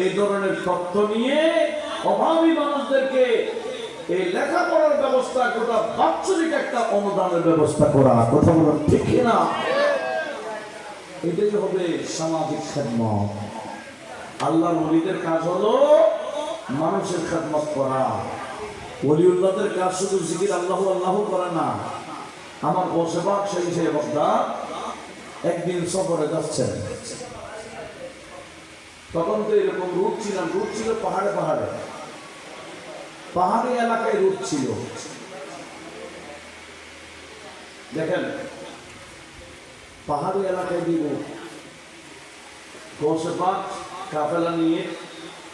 এই ধরনের তথ্য নিয়ে অভাবী মানুষদেরকে এই লেখাপড়ার ব্যবস্থা করা, বাৎসরিক একটা অনুদানের ব্যবস্থা করা। কথা বলেন ঠিক না? এটাই হবে সামাজিক খেদমত। আল্লাহর ওলিদের কাজ হলো মানুষের খেদমত করা। ওলিউল্লাহদের কাজ শুধু জিকির আল্লাহু আল্লাহু করে না। আমার বসেবাক সেই বক্তা একদিন সফরে যাচ্ছেন, তখন তো এরকম রুট ছিল পাহাড়ে পাহাড়ে, পাহাড়ি এলাকায় রুট ছিল। দেখেন পাহাড়ি এলাকায় দিব বসেবাক কাফেলা নিয়ে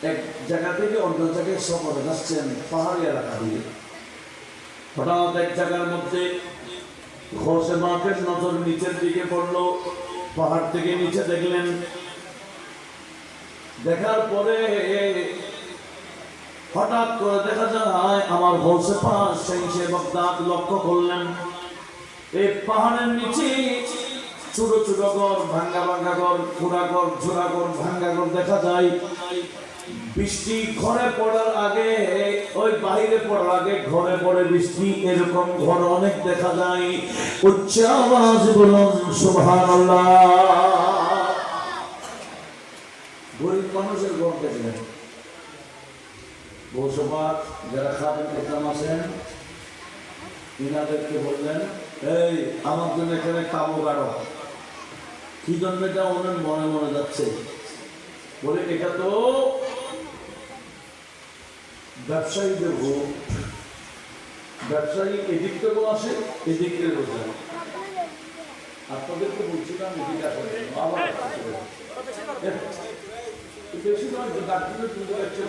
এক জায়গা থেকে অন্য জায়গায় সফরে যাচ্ছেন পাহাড়ি এলাকা দিয়ে। হঠাৎ এক জায়গার মধ্যে ঘোষেবাকের নজর নিচের দিকে পড়লো। পাহাড় থেকে নিচে দেখলেন, দেখার পরে হঠাৎ করে দেখা যায় আমার ঘোষেবাক সেই বক্তাক লক্ষ্য করলেন এই পাহাড়ের নিচে ছোট ছোট ঘর, ভাঙ্গা ভাঙ্গা ঘর, পুরা ঘর, ঝোড়া ঘর, ভাঙ্গা ঘর দেখা যায়। বৃষ্টি ঘরে পড়ার আগে, ওই বাইরে পড়ার আগে ঘরে পড়ে বৃষ্টি, এরকম ঘর অনেক দেখা যায়। উচ্চ আওয়াজ বলুন সুবহানাল্লাহ। গরিব মানুষের ঘর দেখলেন। বসবাস যারা খাবেন ইসলাম আছেন, ইনাদেরকে বললেন এই আমার জন্য এখানে কাবু গাড়ো। কি জন্য এটা ওনার মনে মনে যাচ্ছে, বলে এটা তো ব্যবসায়ীদের ভোট। ব্যবসায়ী এদিক থেকেও আসে, এদিক থেকেও যায়। আপনাদেরকে বলছিলাম এদিকে আসে আবার বেশি নয়, ডাক্তারের তুলতে যাচ্ছে।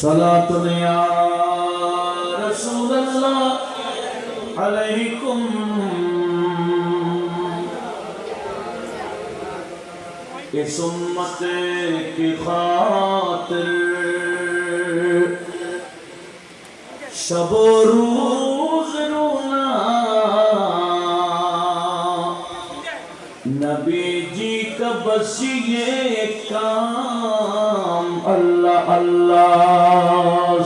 সালাতুন ইয়া রাসূলুল্লাহ আলাইকুম इस उम्मत की खातिर शब रोज रोना नबी जी का बस ये काम। अल्लाह अल्लाह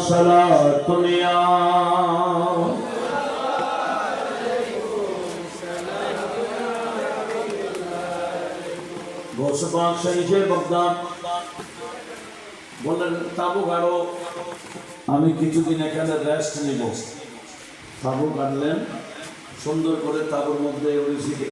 सलातुन या বসবাক সেই বক্তা বললেন তাবু গাড়ো, আমি কিছুদিন এখানে রেস্ট নিব। তাবু গাড়লেন, সুন্দর করে তাবুর মধ্যে